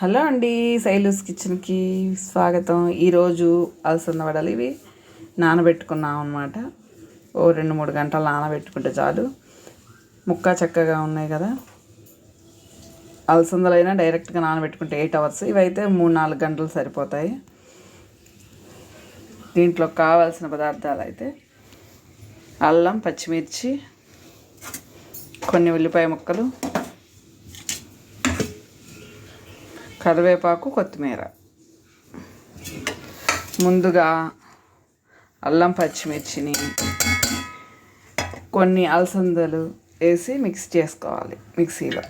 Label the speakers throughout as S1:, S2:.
S1: Hello అండి, శైలూస్ కిచెన్కి స్వాగతం. ఈరోజు అలసంద వడలు ఇవి నానబెట్టుకున్నాం అనమాట. 2-3 గంటలు నానబెట్టుకుంటే చాలు. ముక్క చక్కగా ఉన్నాయి కదా. అలసందలైనా డైరెక్ట్గా నానబెట్టుకుంటే 8 అవర్స్, ఇవైతే 3-4 గంటలు సరిపోతాయి. దీంట్లో కావాల్సిన పదార్థాలు అయితే అల్లం, పచ్చిమిర్చి, కొన్ని ఉల్లిపాయ ముక్కలు, కరివేపాకు, కొత్తిమీర. ముందుగా అల్లం పచ్చిమిర్చిని కొన్ని అలసందలు వేసి మిక్స్ చేసుకోవాలి మిక్సీలో.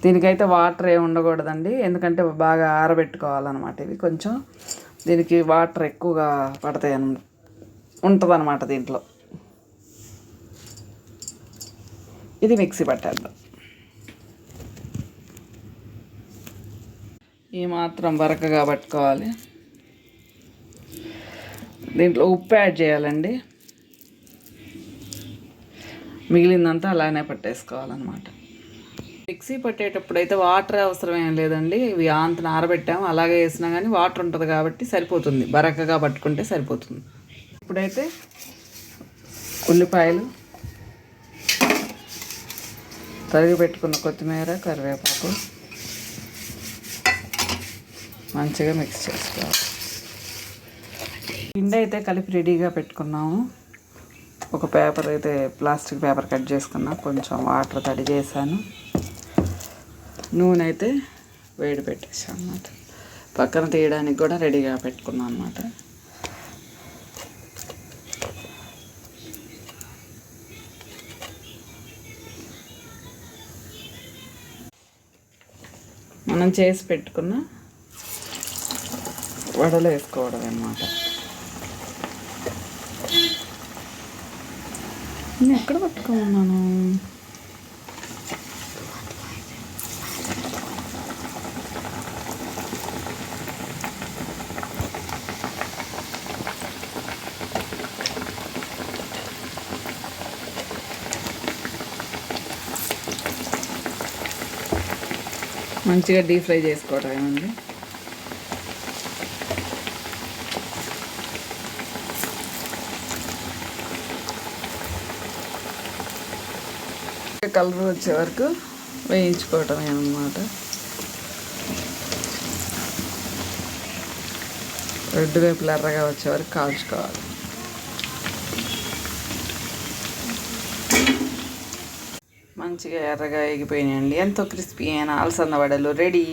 S1: దీనికైతే వాటర్ ఏమి ఉండకూడదండి, ఎందుకంటే బాగా ఆరబెట్టుకోవాలన్నమాట. ఇవి కొంచెం దీనికి వాటర్ ఎక్కువగా పడతాయి ఉంటుంది అన్నమాట దీంట్లో. ఇది మిక్సీ పట్టేద్దాం. ఈ మాత్రం బరకగా పట్టుకోవాలి. దీంట్లో ఉప్పు యాడ్ చేయాలండి. మిగిలిందంతా అలానే పట్టేసుకోవాలన్నమాట. మిక్సీ పట్టేటప్పుడు అయితే వాటర్ అవసరం ఏం లేదండి. ఇవి అంతను ఆరబెట్టాము, అలాగే వేసినా కానీ వాటర్ ఉంటుంది కాబట్టి సరిపోతుంది. బరకగా పట్టుకుంటే సరిపోతుంది. ఇప్పుడైతే ఉల్లిపాయలు, తరిగి పెట్టుకున్న కొత్తిమీర, కరివేపాకు మంచిగా మిక్స్ చేసుకోవాలి. పిండి అయితే కలిపి రెడీగా పెట్టుకున్నాము. ఒక పేపర్ అయితే ప్లాస్టిక్ పేపర్ కట్ చేసుకున్నా, కొంచెం వాటర్ తడి చేశాను. నూనె అయితే వేడి పెట్టేసాను అన్నమాట. పక్కన తీయడానికి కూడా రెడీగా పెట్టుకున్నాను అన్నమాట. మనం చేసి పెట్టుకున్న వడలు వేసుకోవడం అన్నమాట. నేను ఎక్కడ పట్టుకున్నాను? మంచిగా డీప్ ఫ్రై చేసుకోవడం ఏముంది. కలర్ వచ్చే వరకు వేయించుకోవటం అన్నమాట. రెడ్ వైపులు ఎర్రగా వచ్చే వరకు కాల్చుకోవాలి. మంచిగా ఎర్రగా ఎగిపోయినాయండి. ఎంతో క్రిస్పీ అయిన అలసంద వడలు రెడీ.